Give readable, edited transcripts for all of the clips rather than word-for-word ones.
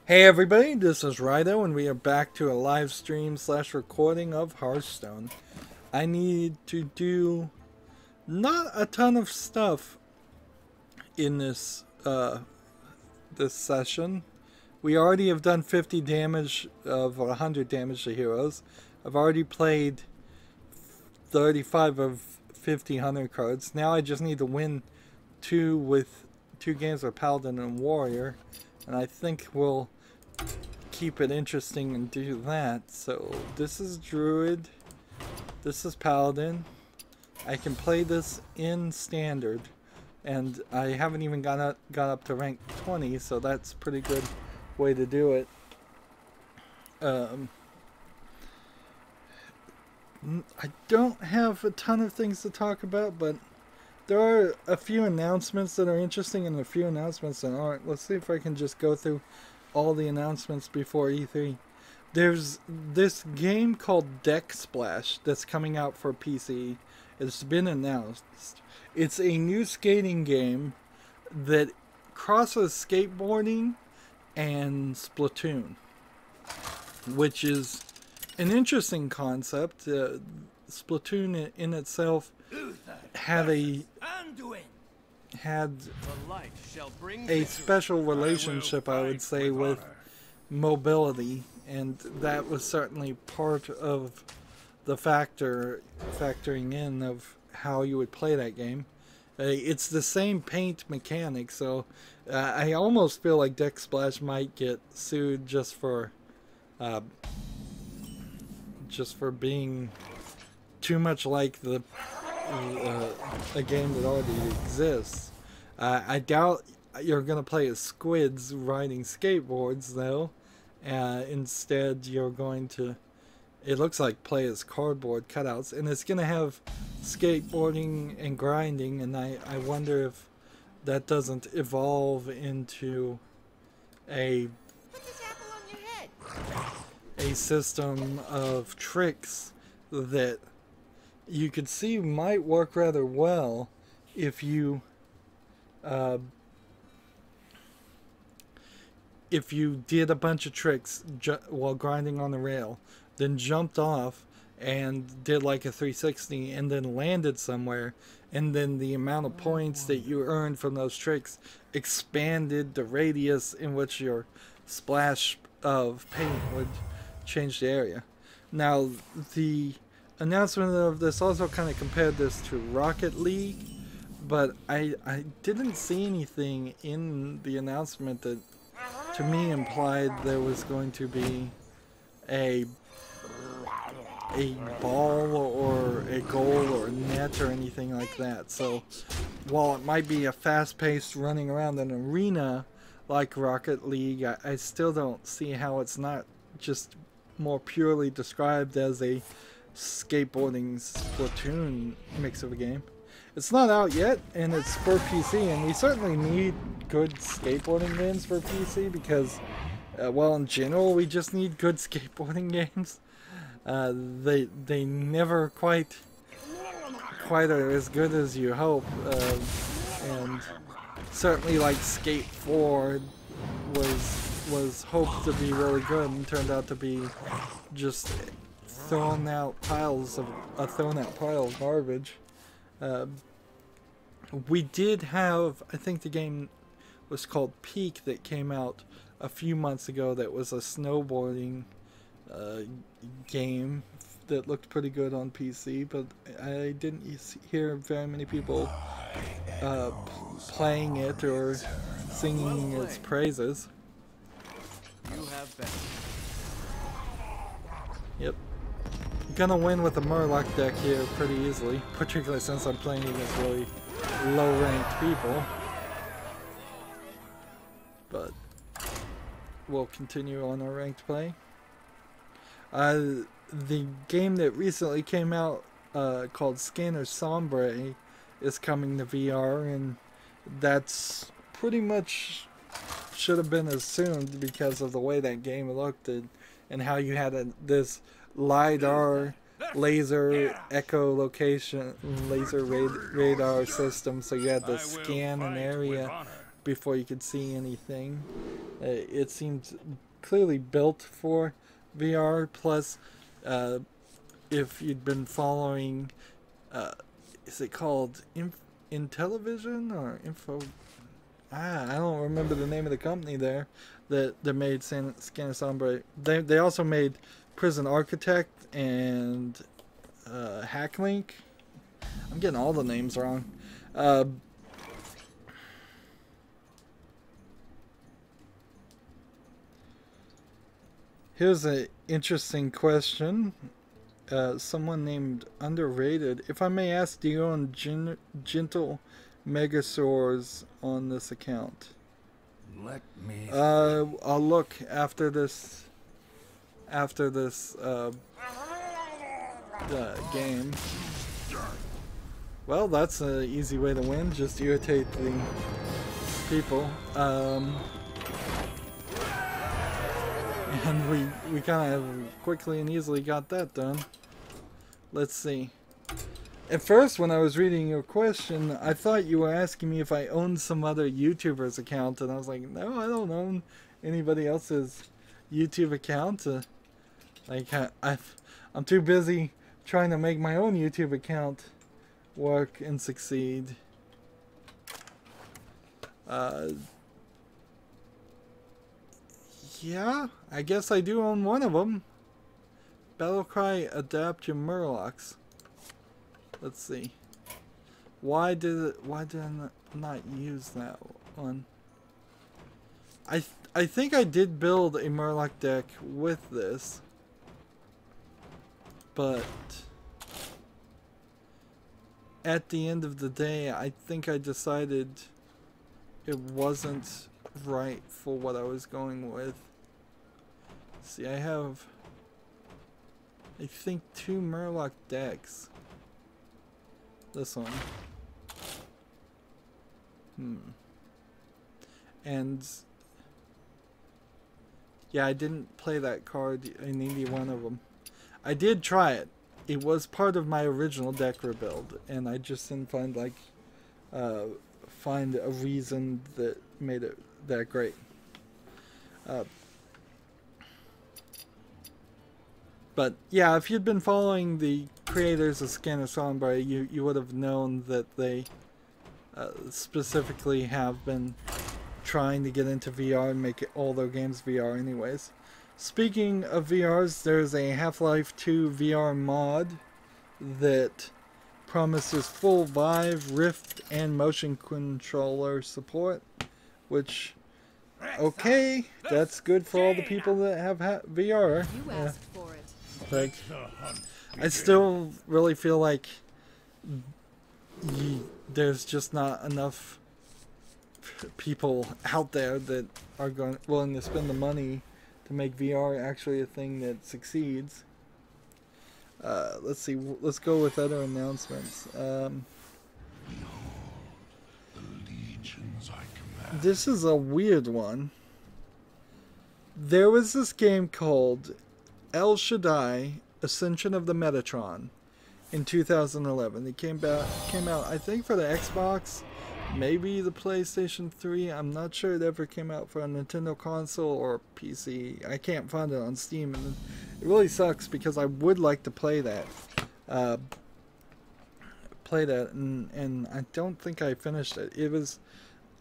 Hey everybody, this is Rydo and we are back to a live stream slash recording of Hearthstone. I need to do not a ton of stuff in this session. We already have done 50 damage of 100 damage to heroes. I've already played 35 of 50 hunter cards. Now I just need to win two games with Paladin and Warrior, and I think we'll keep it interesting and do that. So this is Druid, this is Paladin. I can play this in Standard, and I haven't even got up to rank 20, so that's a pretty good way to do it. I don't have a ton of things to talk about, but there are a few announcements that are interesting and a few announcements that aren't. Let's see if I can just go through all the announcements before E3. There's this game called Deck Splash that's coming out for PC. It's been announced. It's a new skating game that crosses skateboarding and Splatoon, which is an interesting concept. Splatoon in itself had a special relationship, I would say, with mobility, and that was certainly part of the factoring in of how you would play that game. It's the same paint mechanic, so I almost feel like Deck Splash might get sued just for being too much like a game that already exists. I doubt you're going to play as squids riding skateboards, though. Instead, you're going to, it looks like, play as cardboard cutouts. And it's going to have skateboarding and grinding, and I wonder if that doesn't evolve into a system of tricks that you could see might work rather well if you did a bunch of tricks while grinding on the rail, then jumped off and did like a 360 and then landed somewhere, and then the amount of points that you earned from those tricks expanded the radius in which your splash of paint would change the area. Now, the announcement of this also kind of compared this to Rocket League, but I didn't see anything in the announcement that to me implied there was going to be a ball or a goal or net or anything like that. So while it might be a fast-paced running around an arena like Rocket League, I still don't see how it's not just more purely described as a skateboarding Splatoon mix of a game. It's not out yet, and it's for PC, and we certainly need good skateboarding games for PC because, well, in general, we just need good skateboarding games. They never quite are as good as you hope, and certainly like Skate 4 was hoped to be really good and turned out to be just thrown out pile of garbage. We did have, I think the game was called Peak, that came out a few months ago, that was a snowboarding game that looked pretty good on PC, but I didn't hear very many people playing it or singing its praises. Yep. Gonna win with the Murloc deck here pretty easily, particularly since I'm playing against really low-ranked people. But we'll continue on our ranked play. The game that recently came out called Scanner Sombre is coming to VR, and that's pretty much should have been assumed because of the way that game looked and how you had this LiDAR laser echolocation, laser radar system, so you had to scan an area before you could see anything. It seems clearly built for VR. Plus, if you'd been following, is it called Intellivision or Info? I don't remember the name of the company there that made Scanner Sombre. They also made Prison Architect and Hacklink. I'm getting all the names wrong. Here's an interesting question. Someone named Underrated. If I may ask, do you own Gentle Megasaurs on this account? Let me. I'll look after this. After this game. Well, that's an easy way to win. Just irritate the people. And we kind of quickly and easily got that done. Let's see. At first, when I was reading your question, I thought you were asking me if I owned some other YouTuber's account, and I was like, no, I don't own anybody else's YouTube account. I'm too busy trying to make my own YouTube account work and succeed. Yeah, I guess I do own one of them. Battlecry Adapt Your Murlocs. Let's see. Why did I not use that one? I think I did build a Murloc deck with this, but at the end of the day, I think I decided it wasn't right for what I was going with. See, I have, I think, 2 Murloc decks. This one. And yeah, I didn't play that card in either one of them. I did try it. It was part of my original deck rebuild, and I just didn't find find a reason that made it that great. But yeah, if you'd been following the creators of Scanner Sombre, you would have known that they specifically have been trying to get into VR and make all their games VR anyways. Speaking of VRs, there's a Half-Life 2 VR mod that promises full Vive, Rift, and motion controller support, which, okay, that's good for all the people that have VR. You asked for it. Like, I still really feel like there's just not enough people out there that are willing to spend the money to make VR actually a thing that succeeds. Let's see. Let's go with other announcements. This is a weird one. There was this game called El Shaddai: Ascension of the Metatron in 2011. It came out, I think, for the Xbox, maybe the PlayStation 3. I'm not sure it ever came out for a Nintendo console or PC. I can't find it on Steam, and it really sucks because I would like to play that. And I don't think I finished it. It was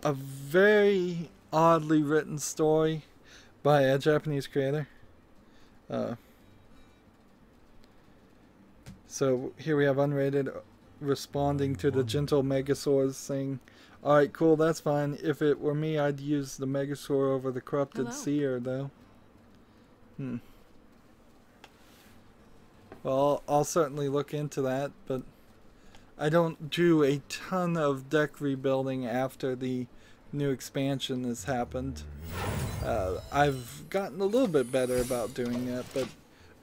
a very oddly written story by a Japanese creator. So here we have Unrated responding to the Gentle Megasaurs saying, alright, cool, that's fine. If it were me, I'd use the Megasaur over the Corrupted Seer, though. Well, I'll certainly look into that, but I don't do a ton of deck rebuilding after the new expansion has happened. I've gotten a little bit better about doing that, but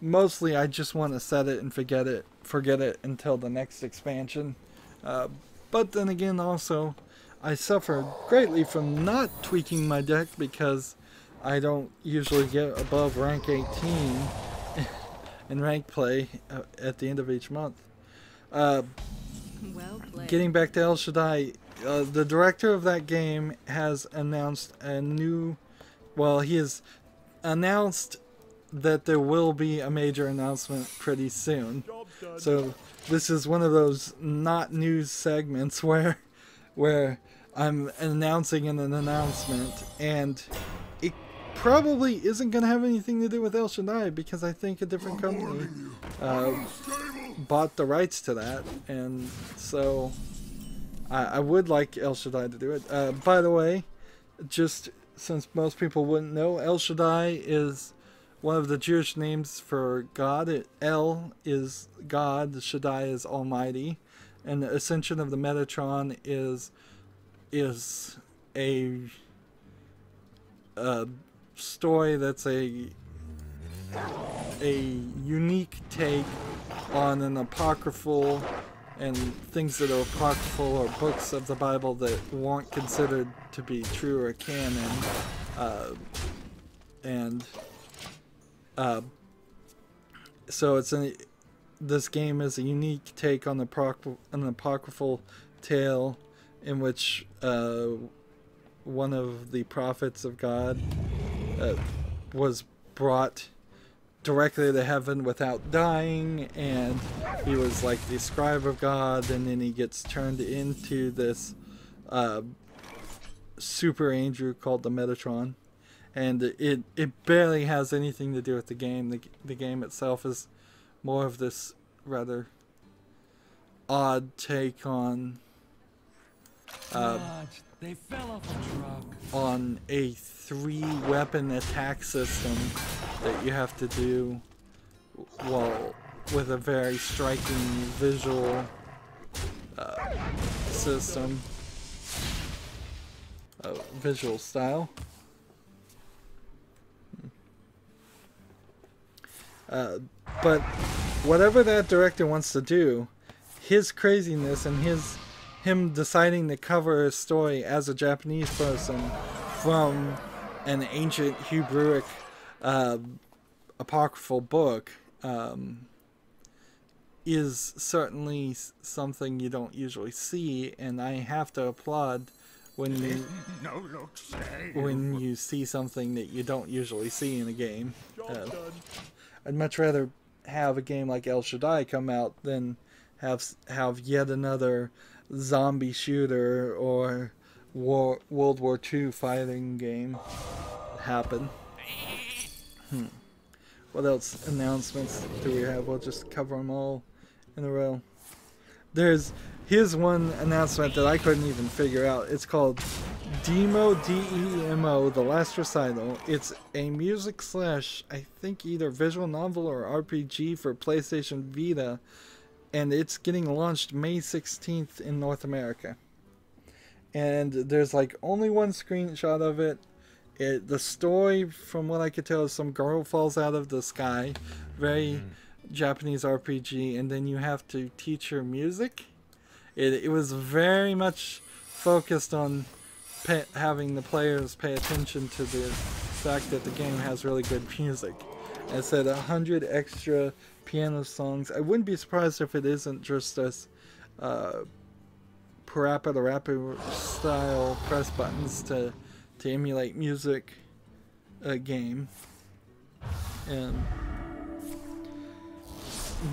mostly I just want to set it and forget it until the next expansion. But then again, also, I suffer greatly from not tweaking my deck because I don't usually get above rank 18 in rank play at the end of each month. Well played. Getting back to El Shaddai, the director of that game has announced a new. Well, he has announced that there will be a major announcement pretty soon. So this is one of those not news segments where I'm announcing an announcement, and it probably isn't going to have anything to do with El Shaddai, because I think a different company bought the rights to that, and so I would like El Shaddai to do it. By the way, just since most people wouldn't know, El Shaddai is one of the Jewish names for God. El is God, Shaddai is Almighty, and the ascension of the Metatron is a story that's a unique take on an apocryphal and things that are apocryphal or books of the Bible that weren't considered to be true or canon, so this game is a unique take on an apocryphal tale in which one of the prophets of God was brought directly to heaven without dying, and he was like the scribe of God, and then he gets turned into this super angel called the Metatron, and it barely has anything to do with the game. The game itself is more of this rather odd take on They fell off a truck. on a 3-weapon attack system that you have to do with a very striking visual system, visual style. But whatever that director wants to do, his craziness and him deciding to cover a story as a Japanese person from an ancient Hebrewic apocryphal book is certainly something you don't usually see, and I have to applaud when you see something that you don't usually see in a game. I'd much rather have a game like El Shaddai come out than have yet another zombie shooter or World War II fighting game happen. What else announcements do we have? We'll just cover them all in a row. Here's one announcement that I couldn't even figure out. It's called Demo, D-E-M-O, The Last Recital. It's a music / I think either visual novel or RPG for PlayStation Vita, and it's getting launched May 16th in North America. And there's like only one screenshot of it. The story, from what I could tell, is some girl falls out of the sky, very Japanese RPG, and then you have to teach her music. It was very much focused on having the players pay attention to the fact that the game has really good music. And it said 100 extra piano songs. I wouldn't be surprised if it isn't just this parappa the rapper style press buttons to emulate music game. And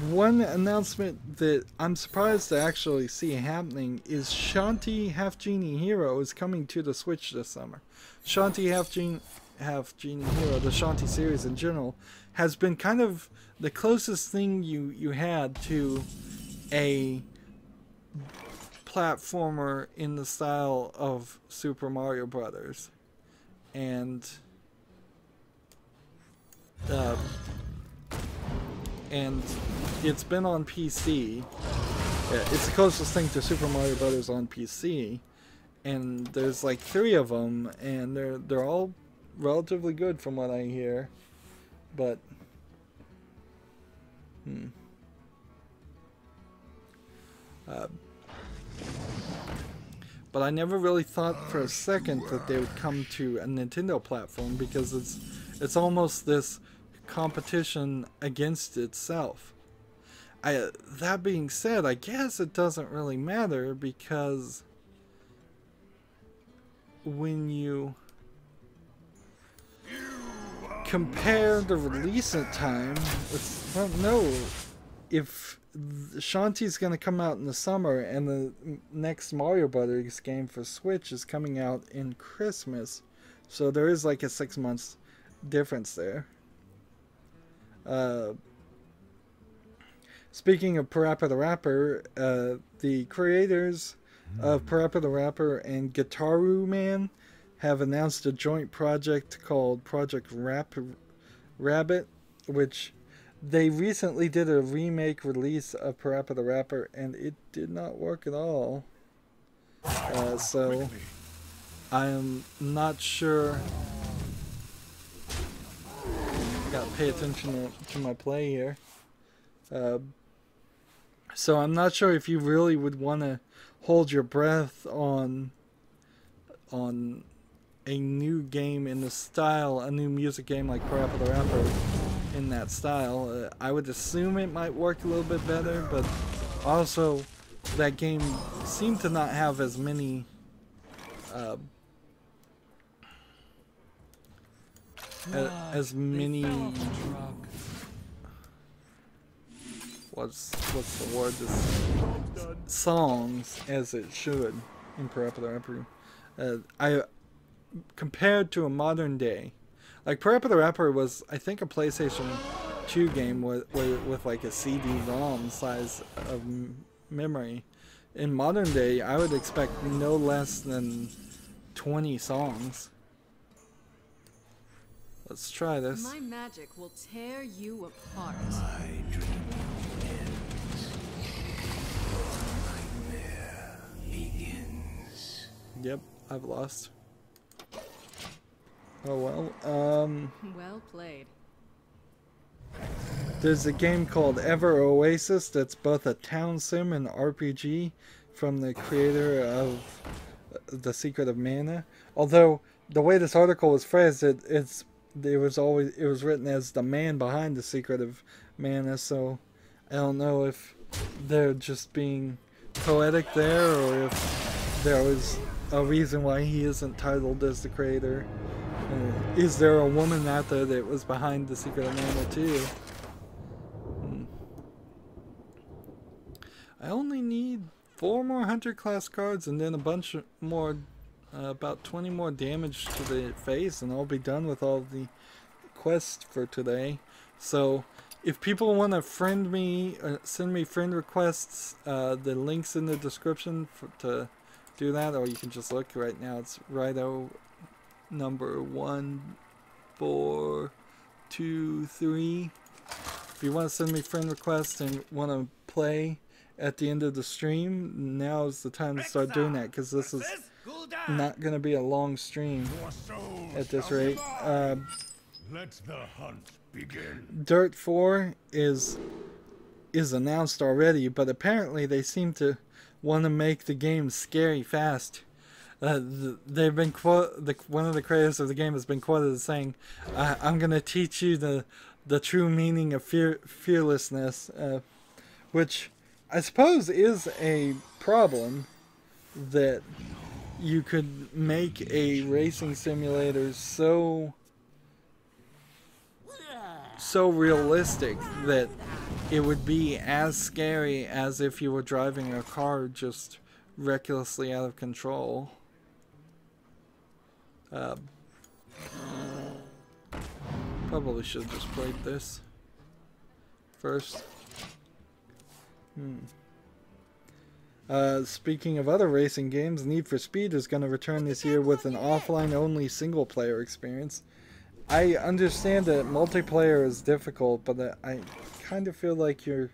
one announcement that I'm surprised to actually see happening is Shanti Half Genie Hero is coming to the Switch this summer. Shanti Half Genie Hero, the Shanti series in general, has been kind of the closest thing you had to a platformer in the style of Super Mario Brothers. And it's been on PC. It's the closest thing to Super Mario Brothers on PC, and there's like 3 of them, and they're all relatively good from what I hear. But but I never really thought for a second that they would come to a Nintendo platform, because it's almost this competition against itself. That being said, I guess it doesn't really matter, because when you compare the release time, I don't know if Shantae's going to come out in the summer and the next Mario Brothers game for Switch is coming out in Christmas. So there is like a 6 months difference there. Speaking of Parappa the Rapper, the creators of Parappa the Rapper and Gitaru Man have announced a joint project called Project Rabbit, which they recently did a remake release of Parappa the Rapper, and it did not work at all. So I am not sure. Gotta pay attention to my play here. So I'm not sure if you really would want to hold your breath on a new game in the style, a new music game like Parappa the Rapper in that style. I would assume it might work a little bit better, but also that game seemed to not have as many what's the word, songs as it should in Parappa the Rapper. Compared to a modern day, like Parappa the Rapper was, I think, a PlayStation 2 game with like a CD-ROM size of memory. In modern day, I would expect no less than 20 songs. Let's try this. My magic will tear you apart. My dream ends. Nightmare begins. Yep, I've lost. Oh well. Well played. There's a game called Ever Oasis that's both a town sim and RPG from the creator of The Secret of Mana. Although the way this article was phrased, it was written as the man behind The Secret of Mana, so I don't know if they're just being poetic there or if there was a reason why he isn't titled as the creator. Is there a woman out there that was behind The Secret of Mana too? I only need 4 more Hunter class cards and then a bunch more, about 20 more damage to the face, and I'll be done with all the quests for today. So if people want to friend me, send me friend requests, the link's in the description to do that, or you can just look right now. It's Rydo number 1423. If you want to send me friend requests and want to play at the end of the stream, now is the time to start doing that, because this is not going to be a long stream at this rate. Let the hunt begin. Dirt 4 is announced already, but apparently they seem to want to make the game scary fast. They've been one of the creators of the game has been quoted as saying, "I'm going to teach you the true meaning of fearlessness," which I suppose is a problem, that you could make a racing simulator so realistic that it would be as scary as if you were driving a car just recklessly out of control. Probably should have just played this first. Speaking of other racing games, Need for Speed is going to return this year with an offline-only single-player experience. I understand that multiplayer is difficult, but I kind of feel like you're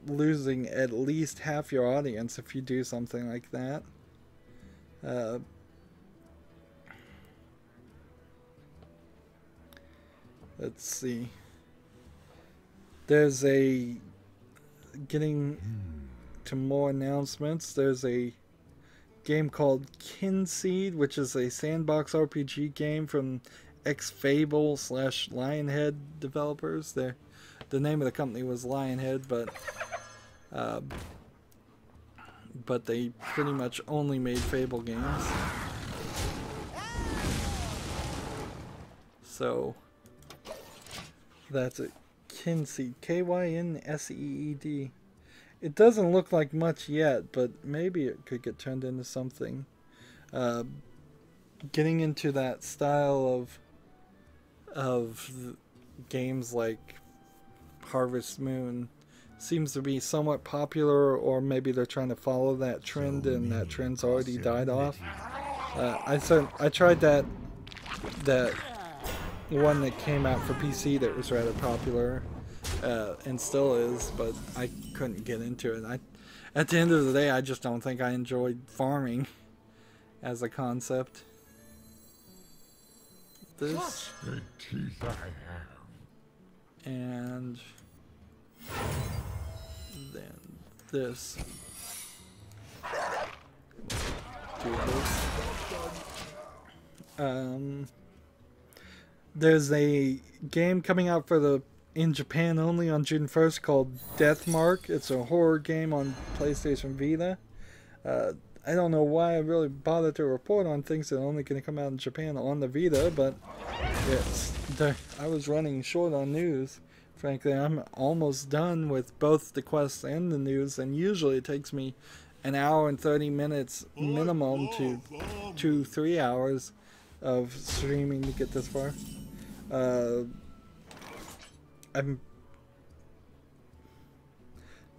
losing at least half your audience if you do something like that. Let's see. There's getting to more announcements. There's a game called Kinseed, which is a sandbox RPG game from X-Fable / Lionhead developers. The name of the company was Lionhead, but they pretty much only made Fable games. So that's it. Kinseed, Kynseed. It doesn't look like much yet, but maybe it could get turned into something. Getting into that style of games like Harvest Moon seems to be somewhat popular, or maybe they're trying to follow that trend and that trend's already died off. I tried that one that came out for PC that was rather popular, and still is, but I couldn't get into it. At the end of the day, I just don't think I enjoyed farming as a concept. This and then this. Do this. There's a game coming out in Japan only on June 1st called Deathmark. It's a horror game on PlayStation Vita. I don't know why I really bothered to report on things that are only going to come out in Japan on the Vita, but I was running short on news. Frankly, I'm almost done with both the quests and the news, and usually it takes me an hour and 30 minutes minimum to 2-3 hours of streaming to get this far.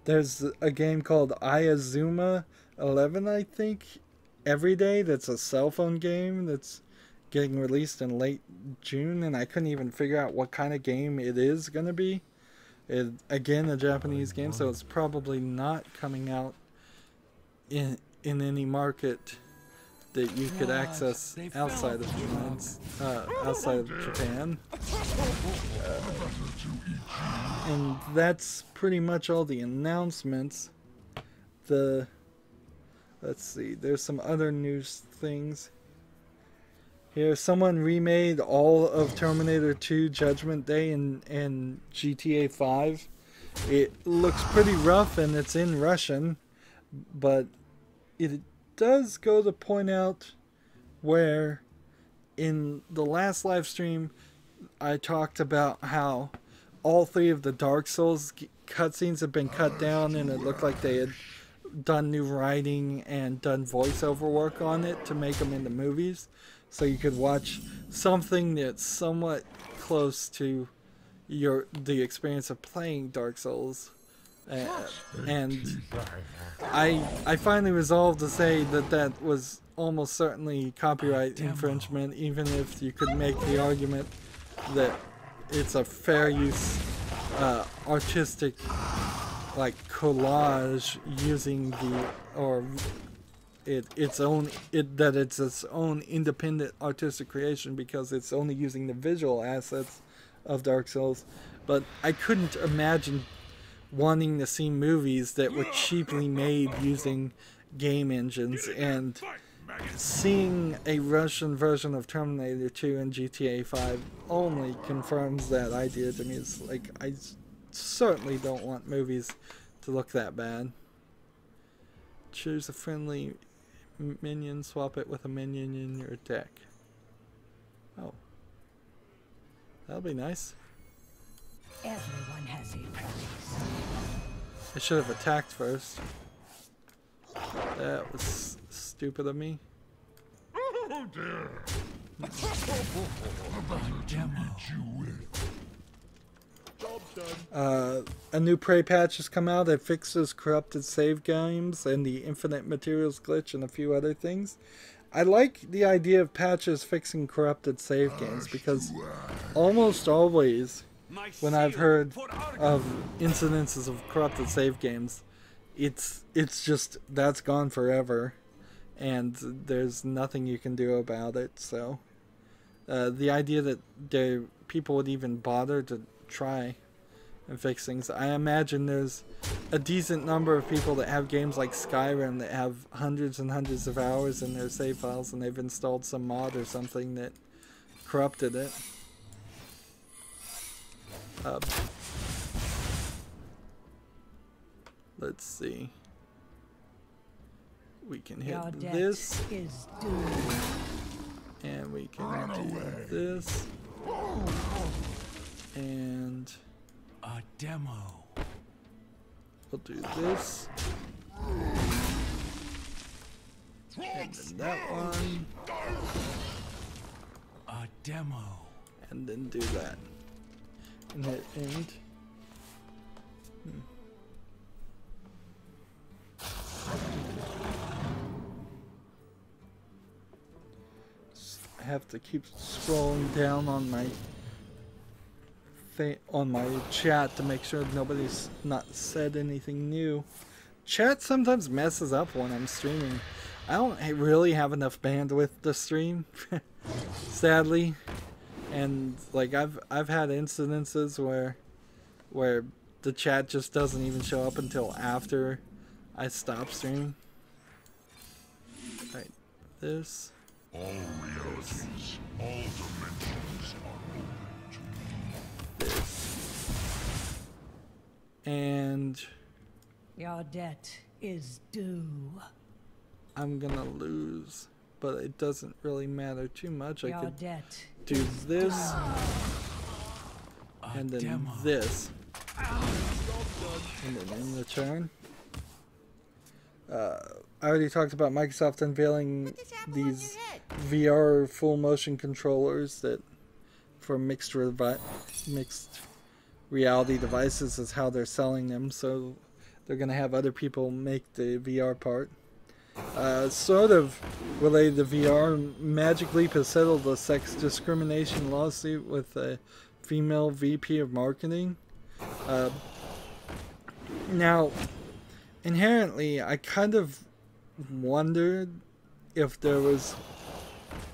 There's a game called Ayazuma 11, I think, every day. That's a cell phone game that's getting released in late June, and I couldn't even figure out what kind of game it is going to be. Again, a Japanese game, so it's probably not coming out in any market that you could access outside of Japan. And that's pretty much all the announcements. Let's see, there's some other news things. Here, someone remade all of Terminator 2 Judgment Day in GTA 5. It looks pretty rough and it's in Russian, but it does go to point out where in the last live stream I talked about how all 3 of the Dark Souls cutscenes have been cut down, and it looked like they had done new writing and done voiceover work on it to make them into movies, so you could watch something that's somewhat close to the experience of playing Dark Souls. And I finally resolved to say that was almost certainly copyright infringement, even if you could make the argument that it's a fair use artistic like collage using it's its own independent artistic creation because it's only using the visual assets of Dark Souls. But I couldn't imagine wanting to see movies that were cheaply made using game engines, and seeing a Russian version of Terminator 2 and GTA 5 only confirms that idea to me. It's like, I certainly don't want movies to look that bad. Choose a friendly minion, swap it with a minion in your deck. Oh, that'll be nice. Everyone has a price. I should have attacked first. That was stupid of me. Oh dear. A new Prey patch has come out that fixes corrupted save games and the infinite materials glitch and a few other things. I like the idea of patches fixing corrupted save games, because almost always when I've heard of incidences of corrupted save games, it's just that's gone forever and there's nothing you can do about it. So the idea that people would even bother to try and fix things. I imagine there's a decent number of people that have games like Skyrim that have hundreds and hundreds of hours in their save files, and they've installed some mod or something that corrupted it. Let's see. We can hit this, and we can do this. And A demo. we'll do this. And then that one. A demo. And then do that. And hit end. I have to keep scrolling down on my chat to make sure nobody's not said anything new. Chat sometimes messes up when I'm streaming. I don't really have enough bandwidth to stream, sadly, and like I've had incidences where the chat just doesn't even show up until after I stop streaming. Right, this. All realities, all dimensions are open to me. This. And Your debt is due. I'm gonna lose, but it doesn't really matter too much. I Your could debt do is this A and then demo. this, and then in return. I already talked about Microsoft unveiling these VR full motion controllers that for mixed reality devices is how they're selling them. So they're gonna have other people make the VR part. Sort of related to VR, Magic Leap has settled a sex discrimination lawsuit with a female VP of marketing. Now, inherently, I kind of wondered if there was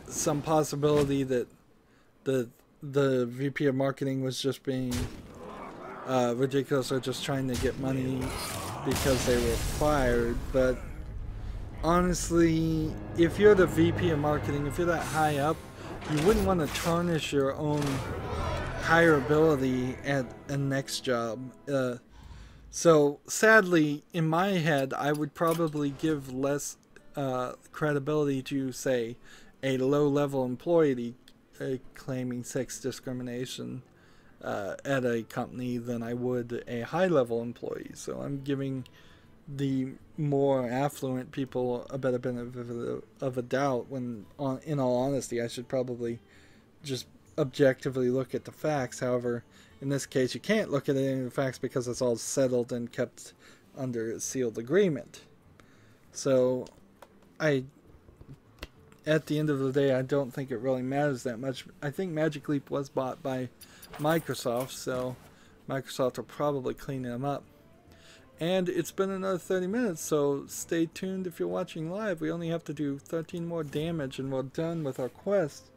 some possibility that the VP of marketing was just being ridiculous or just trying to get money because they were fired, but honestly, if you're the VP of marketing, if you're that high up, you wouldn't want to tarnish your own hireability at a next job. So sadly, in my head, I would probably give less credibility to, say, a low-level employee claiming sex discrimination at a company than I would a high-level employee. So I'm giving the more affluent people a better benefit of a doubt when, in all honesty, I should probably just objectively look at the facts. However, in this case, you can't look at any of the facts because it's all settled and kept under a sealed agreement. So, at the end of the day, I don't think it really matters that much. I think Magic Leap was bought by Microsoft, so Microsoft will probably clean them up. And it's been another 30 minutes, so stay tuned if you're watching live. We only have to do 13 more damage and we're done with our quest.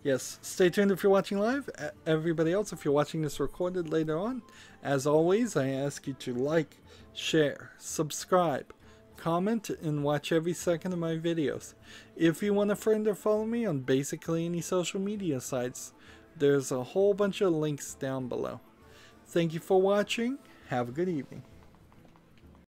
Yes, stay tuned if you're watching live. Everybody else, if you're watching this recorded later on, as always, I ask you to like, share, subscribe, comment, and watch every second of my videos. If you want to friend or follow me on basically any social media sites, there's a whole bunch of links down below. Thank you for watching. Have a good evening.